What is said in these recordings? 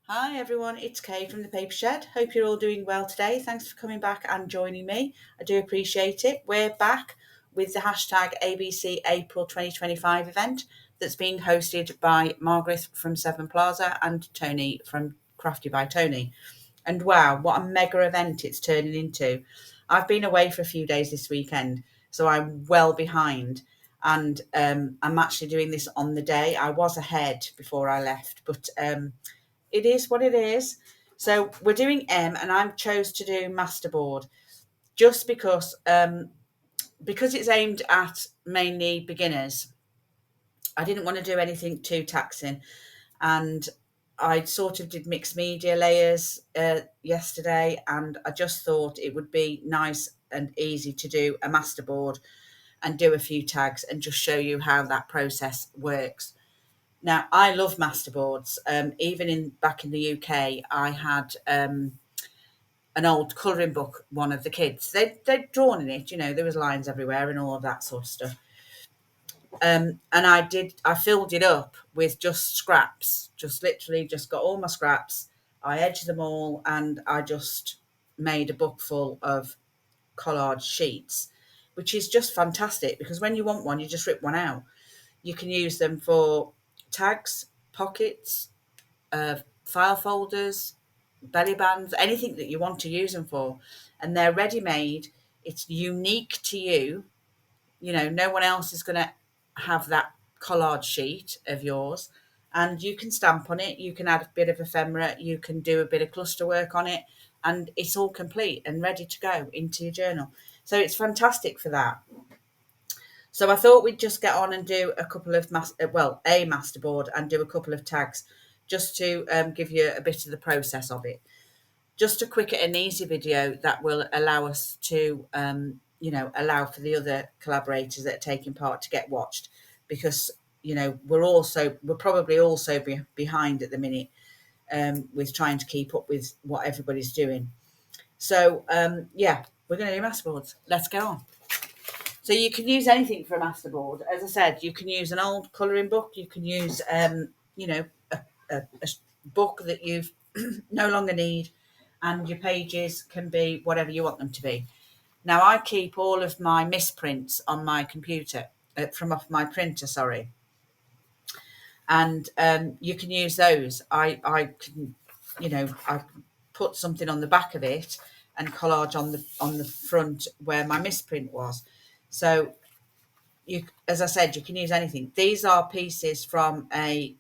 Hi everyone, it's Kay from the Paper Shed. Hope you're all doing well today. Thanks for coming back and joining me. I do appreciate it. We're back with the hashtag ABC April 2025 event that's being hosted by Margerth from Seven Plaza and Toni from Crafty by Toni. And wow, what a mega event it's turning into. I've been away for a few days this weekend, so I'm well behind. And I'm actually doing this on the day. I was ahead before I left, but it is what it is. So we're doing M, and I chose to do Masterboard just because it's aimed at mainly beginners. I didn't want to do anything too taxing, and I sort of did mixed media layers yesterday, and I just thought it would be nice and easy to do a masterboard and do a few tags and just show you how that process works. Now, I love masterboards. Even in back in the UK, I had an old colouring book. One of the kids they'd drawn in it. There was lines everywhere and all of that sort of stuff. And I filled it up with just scraps. Just literally, just got all my scraps. I edged them all, and I just made a book full of collage sheets, which is just fantastic because when you want one, you just rip one out. You can use them for tags, pockets, file folders, belly bands, anything that you want to use them for. And they're ready made. It's unique to you. No one else is going to have that collage sheet of yours. And you can stamp on it. You can add a bit of ephemera. You can do a bit of cluster work on it. And it's all complete and ready to go into your journal. So it's fantastic for that. So I thought we'd just get on and do a couple of a masterboard and do a couple of tags, just to give you a bit of the process of it. Just a quick and easy video that will allow us to, allow for the other collaborators that are taking part to get watched, because we're probably also behind at the minute with trying to keep up with what everybody's doing. So we're going to do masterboards. Let's get on. So you can use anything for a masterboard. As I said, you can use an old colouring book. You can use, a book that you no longer need, and your pages can be whatever you want them to be. Now, I keep all of my misprints on my computer, from off my printer, sorry. And you can use those. I can, I put something on the back of it and collage on the front where my misprint was. So as I said, you can use anything. These are pieces from a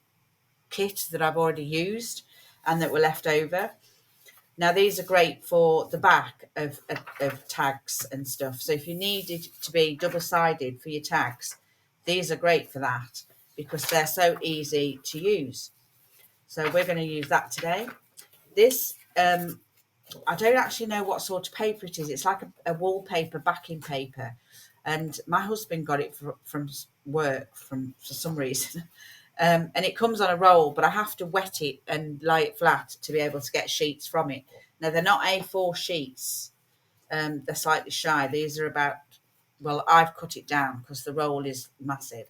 kit that I've already used and that were left over. Now, these are great for the back of tags and stuff. So if you need it to be double-sided for your tags, these are great for that because they're so easy to use. So we're going to use that today. This, I don't actually know what sort of paper it is. It's like a wallpaper backing paper. And my husband got it from work for some reason. And it comes on a roll, but I have to wet it and lay it flat to be able to get sheets from it. Now, they're not A4 sheets. They're slightly shy. These are I've cut it down because the roll is massive.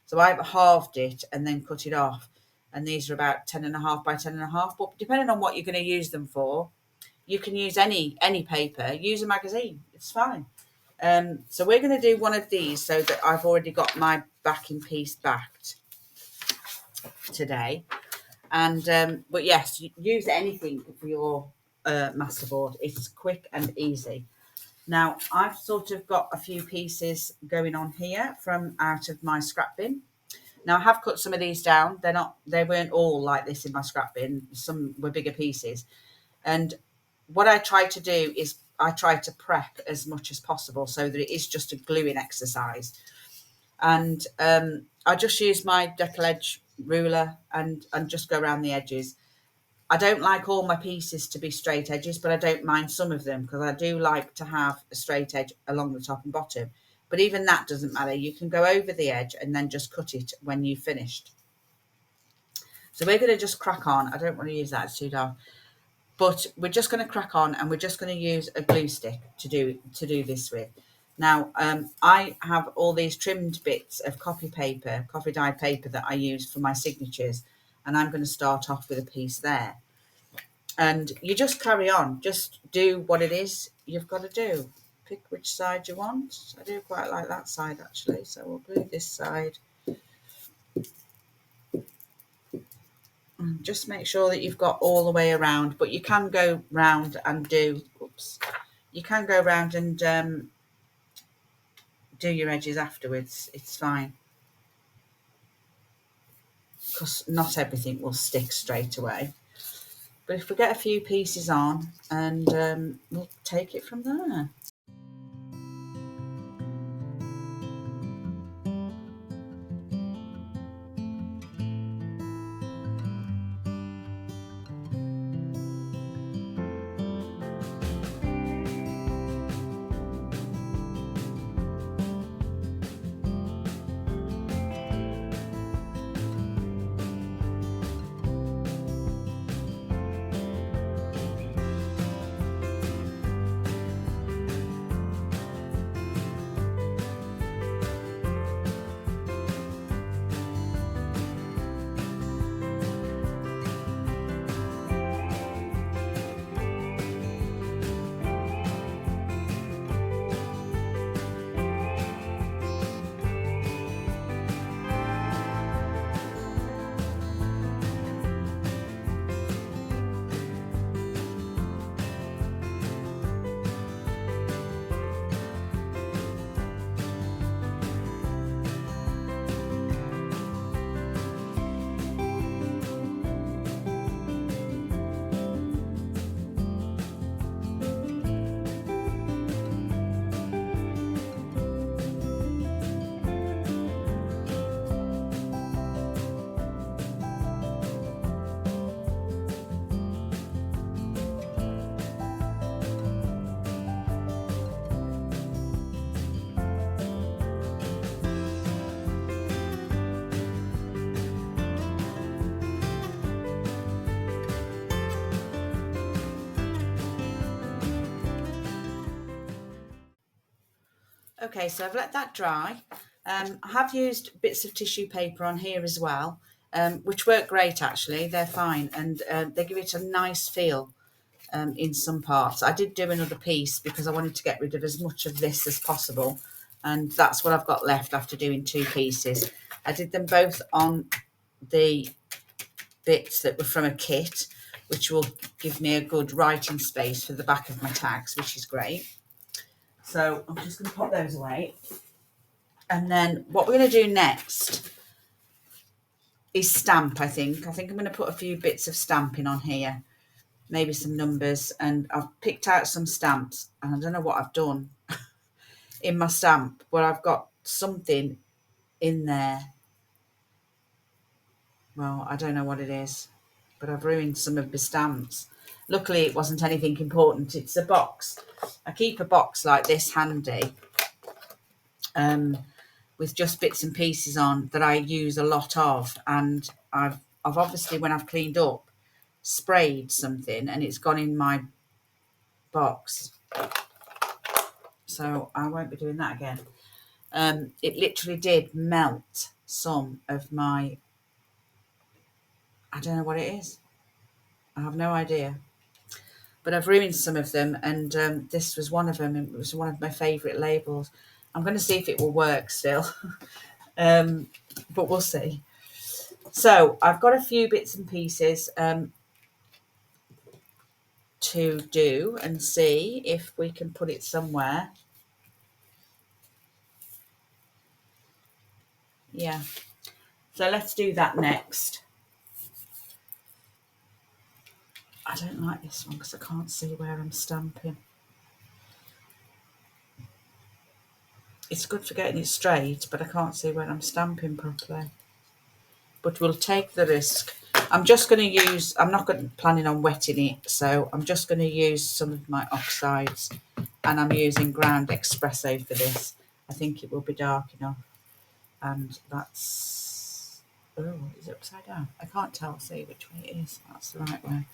So I've halved it and then cut it off. And these are about 10.5 by 10.5. But depending on what you're going to use them for, you can use any paper. Use a magazine. It's fine. So we're going to do one of these so that I've already got my backing piece backed today. And but yes, use anything for your masterboard. It's quick and easy. Now, I've sort of got a few pieces going on here from out of my scrap bin. Now, I have cut some of these down. They weren't all like this in my scrap bin. Some were bigger pieces. And what I try to do is I try to prep as much as possible so that it is just a gluing exercise. And I just use my decal edge ruler and just go around the edges. I don't like all my pieces to be straight edges, but I don't mind some of them because I do like to have a straight edge along the top and bottom. But even that doesn't matter. You can go over the edge and then just cut it when you've finished. So we're going to just crack on. I don't want to use that, it's too dark. But we're just going to crack on and we're just going to use a glue stick to do this with. Now, I have all these trimmed bits of coffee dyed paper that I use for my signatures. And I'm going to start off with a piece there. And you just carry on, just do what it is you've got to do. Pick which side you want. I do quite like that side actually, so we'll glue this side. And just make sure that you've got all the way around, but you can go round and do, you can go round and do your edges afterwards. It's fine, because not everything will stick straight away. But if we get a few pieces on, and we'll take it from there. Okay, so I've let that dry. I have used bits of tissue paper on here as well, which work great actually. They're fine, and they give it a nice feel in some parts. I did do another piece because I wanted to get rid of as much of this as possible, and that's what I've got left after doing 2 pieces. I did them both on the bits that were from a kit, which will give me a good writing space for the back of my tags, which is great. So I'm just going to pop those away. And then what we're going to do next is stamp, I think. I'm going to put a few bits of stamping on here, maybe some numbers. And I've picked out some stamps, and I don't know what I've done in my stamp, but I've got something in there. Well, I don't know what it is, but I've ruined some of the stamps. Luckily, it wasn't anything important. It's a box. I keep a box like this handy, with just bits and pieces on that I use a lot of. And I've obviously, when I've cleaned up, sprayed something and it's gone in my box. So I won't be doing that again. It literally did melt some of my, I don't know what it is. I have no idea. But I've ruined some of them, and this was one of them. It was one of my favourite labels. I'm going to see if it will work still, but we'll see. So I've got a few bits and pieces to do and see if we can put it somewhere. Yeah. So let's do that next. I don't like this one because I can't see where I'm stamping. It's good for getting it straight, but I can't see where I'm stamping properly. But we'll take the risk. I'm just going to use, I'm not planning on wetting it, so I'm just going to use some of my oxides, and I'm using ground espresso for this. I think it will be dark enough. And that's, oh, is it upside down? I can't tell, see which way it is. That's the right way.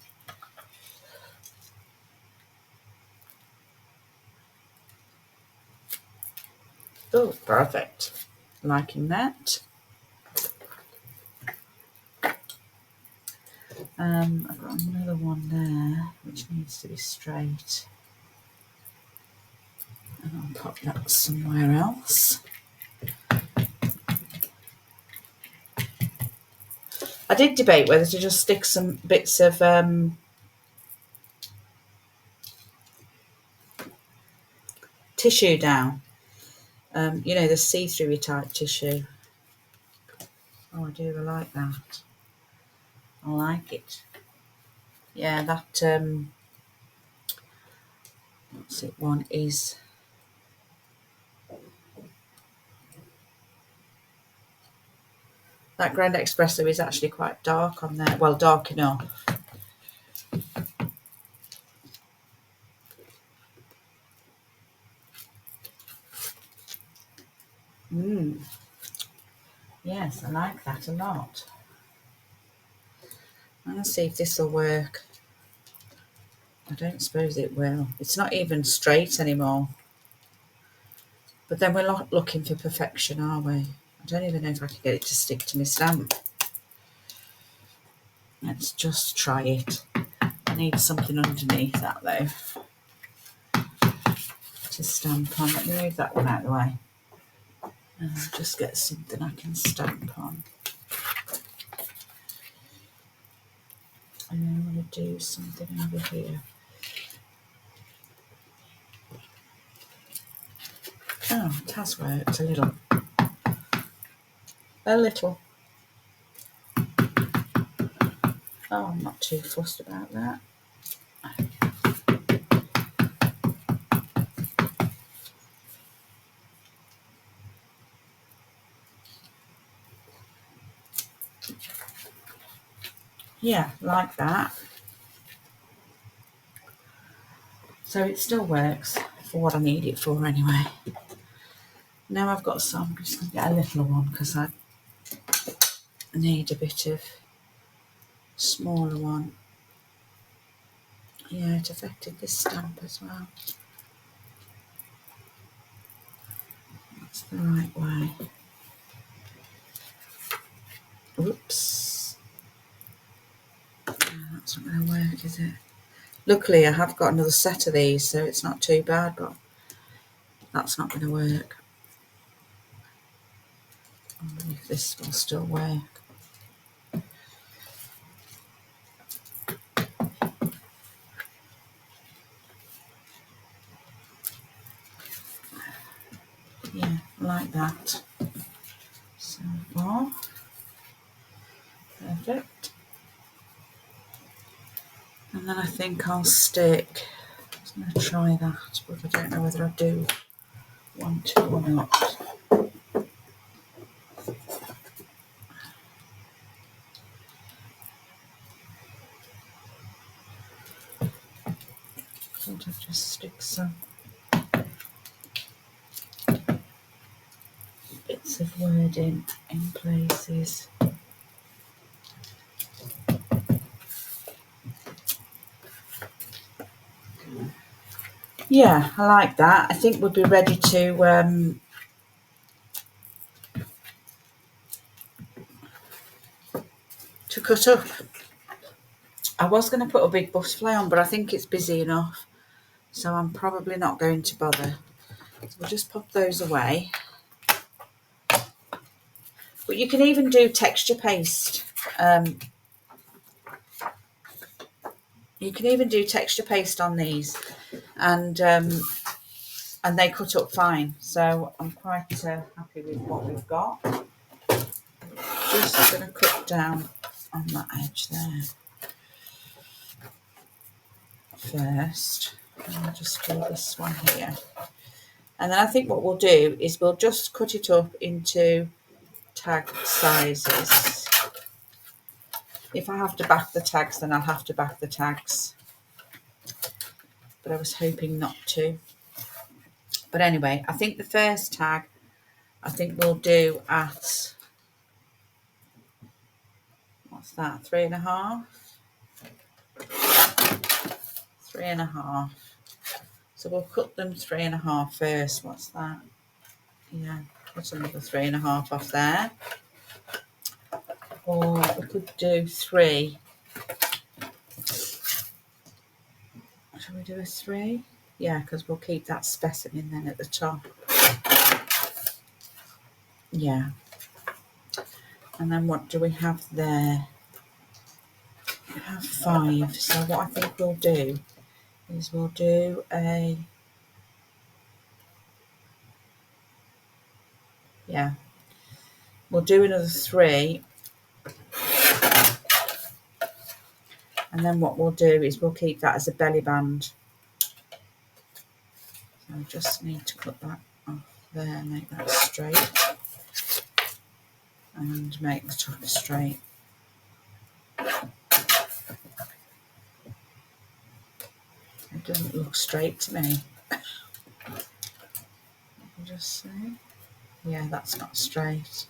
Oh, perfect. Liking that. I've got another one there which needs to be straight, and I'll pop that somewhere else. I did debate whether to just stick some bits of tissue down, you know, the see-through type tissue. Oh, I do, I like that. I like it. Yeah, that what's it one is, that Grand Espresso is actually quite dark on there. Well, dark enough. Yes, I like that a lot. I'm going to see if this will work. I don't suppose it will. It's not even straight anymore. But then we're not looking for perfection, are we? I don't even know if I can get it to stick to my stamp. Let's just try it. I need something underneath that though to stamp on. Let me move that one out of the way. And I'll just get something I can stamp on. And then I want to do something over here. Oh, it has worked a little. A little. Oh, I'm not too fussed about that. Yeah, like that. So it still works for what I need it for anyway. Now I've got some, I'm just going to get a little one because I need a bit of smaller one. Yeah, it affected this stamp as well. That's the right way. Oops. Oh, that's not going to work, is it? Luckily, I have got another set of these, so it's not too bad, but that's not going to work. I wonder if this will still work. Yeah, like that. So far. Perfect. And then I think I'll stick, I'm going to try that, but I don't know whether I do want to or not. I'll just stick some bits of wording in places. Yeah, I like that. I think we'll be ready to cut up. I was going to put a big butterfly on, but I think it's busy enough, so I'm probably not going to bother. So we'll just pop those away. But you can even do texture paste. You can even do texture paste on these, and they cut up fine. So I'm quite happy with what we've got. Just going to cut down on that edge there first. And I'll just do this one here. And then I think what we'll do is we'll just cut it up into tag sizes. If I have to back the tags, then I'll have to back the tags. But I was hoping not to. But anyway, I think the first tag, I think we'll do at, what's that, 3.5? 3.5. So we'll cut them 3.5 first. What's that? Yeah, cut another 3.5 off there. Or we could do 3 Shall we do a 3? Yeah, because we'll keep that specimen then at the top. Yeah. And then what do we have there? We have 5. So what I think we'll do is we'll do a... Yeah. We'll do another 3. And then what we'll do is we'll keep that as a belly band. So I just need to cut that off there, make that straight. And make the top straight. It doesn't look straight to me. I'll just say, yeah, that's not straight.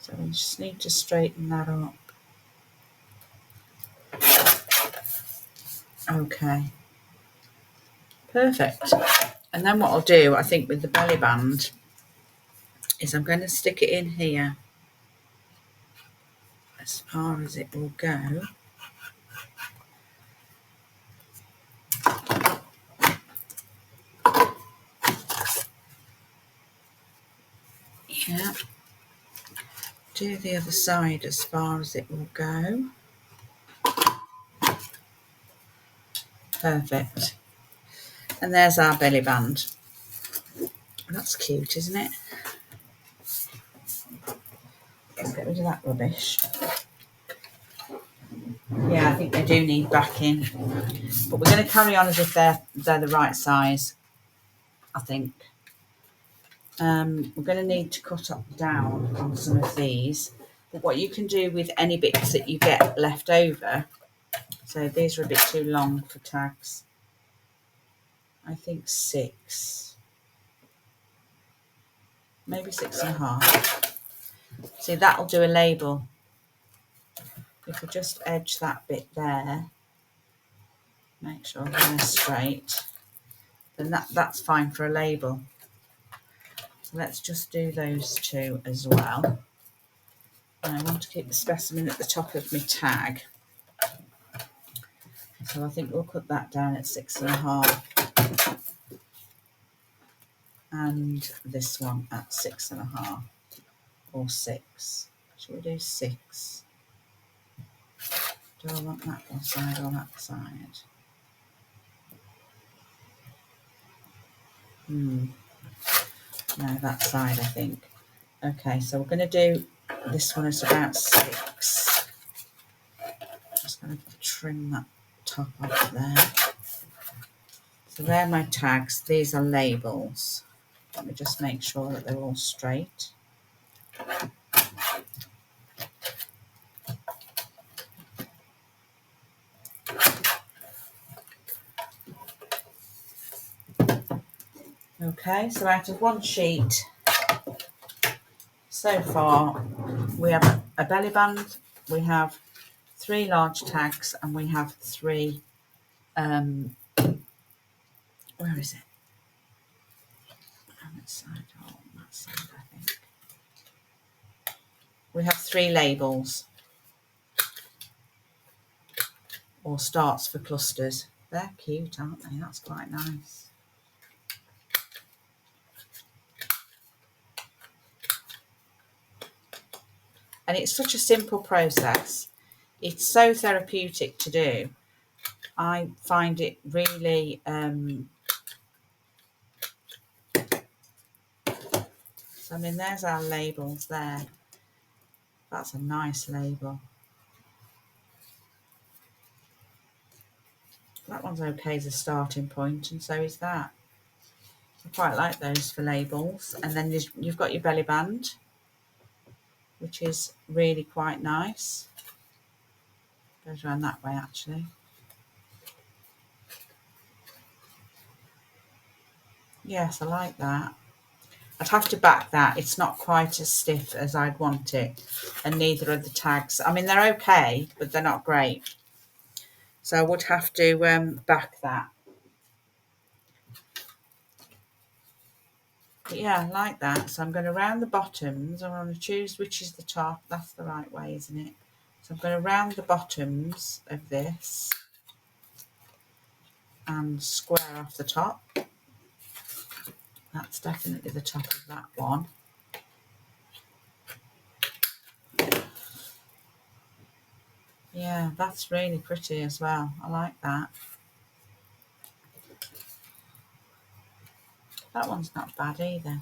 So we just need to straighten that up. Okay. Perfect. And then what I'll do, I think, with the belly band is I'm going to stick it in here as far as it will go. Yeah. Do the other side as far as it will go. Perfect. And there's our belly band. That's cute, isn't it? Let's get rid of that rubbish. Yeah, I think they do need backing. But we're going to carry on as if they're the right size, I think. We're going to need to cut up down on some of these. But what you can do with any bits that you get left over, so these are a bit too long for tags. I think 6. Maybe 6.5. See, that'll do a label. If we just edge that bit there, make sure they're straight, then that's fine for a label. So let's just do those 2 as well. And I want to keep the specimen at the top of my tag. So I think we'll cut that down at 6.5. And this one at 6.5 or 6. Shall we do 6? Do I want that one side or that side? No, that side, I think. Okay, so we're going to do this one is about 6. Just going to trim that top off there. So they're my tags. These are labels. Let me just make sure that they're all straight. Okay, so out of one sheet, so far we have a belly band, we have 3 large tags, and we have 3, where is it? On that side, oh, on that side, I think. We have 3 labels, or starts for clusters. They're cute, aren't they? That's quite nice. And it's such a simple process. It's so therapeutic to do. I find it really, so I mean, there's our labels there. That's a nice label. That one's okay as a starting point, and so is that. I quite like those for labels. And then you've got your belly band, which is really quite nice. Goes around that way, actually. Yes, I like that. I'd have to back that. It's not quite as stiff as I'd want it, and neither are the tags. I mean, they're okay, but they're not great. So I would have to back that. But yeah, I like that. So I'm going to round the bottoms. I'm going to choose which is the top. That's the right way, isn't it? So I'm going to round the bottoms of this. and square off the top. That's definitely the top of that one. Yeah, that's really pretty as well. I like that. That one's not bad either.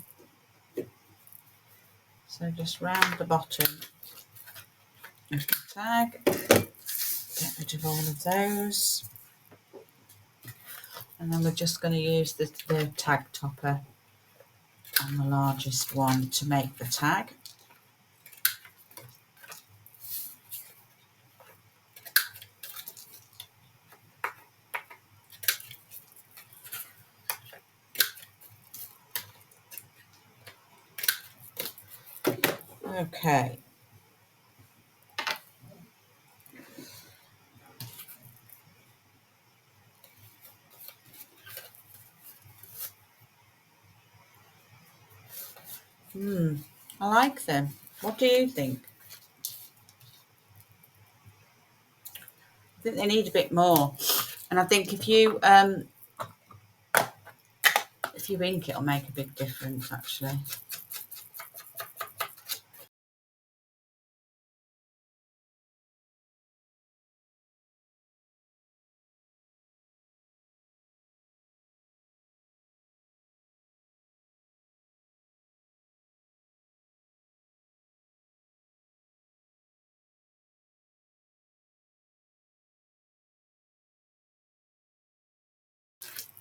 So just round the bottom of the tag, get rid of all of those. And then we're just going to use the tag topper on the largest one to make the tag. Okay. I like them. What do you think? I think they need a bit more. And I think if you ink, it'll make a big difference actually.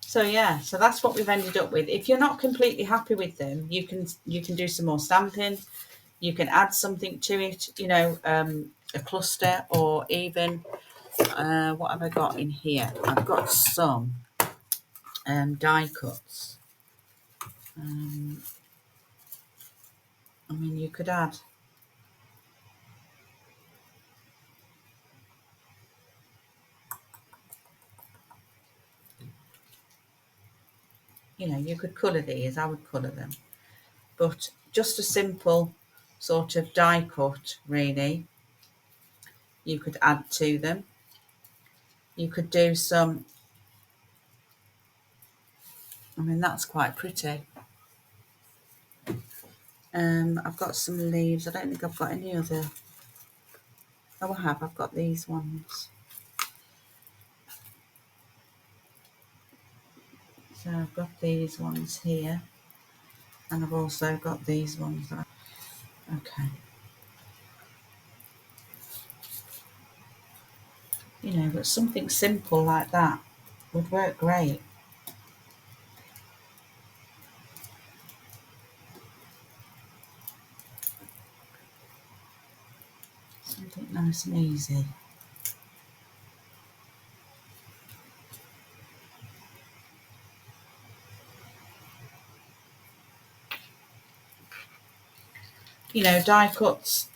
So yeah, so that's what we've ended up with. If you're not completely happy with them, you can do some more stamping. You can add something to it, you know, a cluster, or even what have I got in here? I've got some die cuts. I mean, you could add, you know, you could colour these. I would colour them, but just a simple sort of die cut, really, you could add to them. You could do some, I mean, that's quite pretty. I've got some leaves. I don't think I've got any other. Oh, I have. I've got these ones. So I've got these ones here, and I've also got these ones. Okay. You know, but something simple like that would work great. Something nice and easy. You know, die cuts,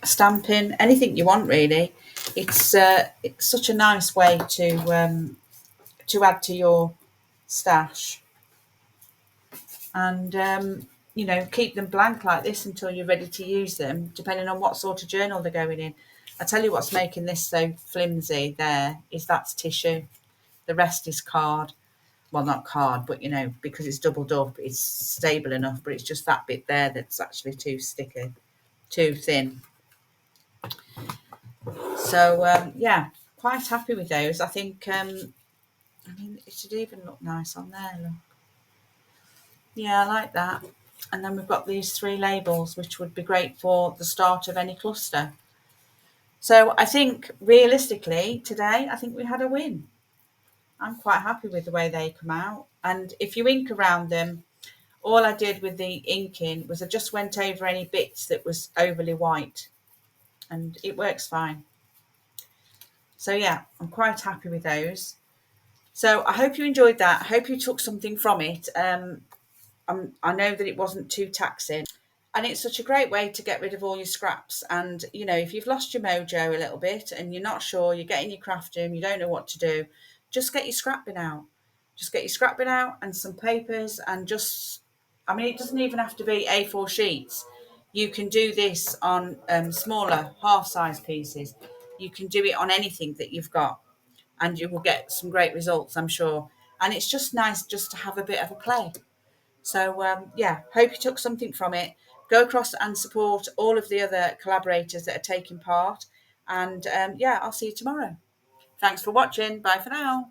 stamping, anything you want really. It's such a nice way to add to your stash, and you know, keep them blank like this until you're ready to use them, depending on what sort of journal they're going in. I tell you what's making this so flimsy there is that's tissue. The rest is card. Well, not card, but you know, because it's doubled up, it's stable enough, but it's just that bit there that's actually too sticky, too thin. So yeah, quite happy with those. I think I mean, it should even look nice on there. Look. Yeah, I like that. And then we've got these 3 labels, which would be great for the start of any cluster. So I think realistically today, I think we had a win. I'm quite happy with the way they come out. And if you ink around them, all I did with the inking was I just went over any bits that was overly white, and it works fine. So yeah, I'm quite happy with those. So I hope you enjoyed that. I hope you took something from it. I know that it wasn't too taxing. And it's such a great way to get rid of all your scraps. And, you know, if you've lost your mojo a little bit and you're not sure, you're getting your craft room, you don't know what to do, just get your scrap bin out. Just get your scrap bin out and some papers, and just, I mean, it doesn't even have to be A4 sheets. You can do this on smaller half-size pieces. You can do it on anything that you've got, and you will get some great results, I'm sure. and it's just nice just to have a bit of a play. So yeah, hope you took something from it. Go across and support all of the other collaborators that are taking part, and yeah, I'll see you tomorrow. Thanks for watching. Bye for now.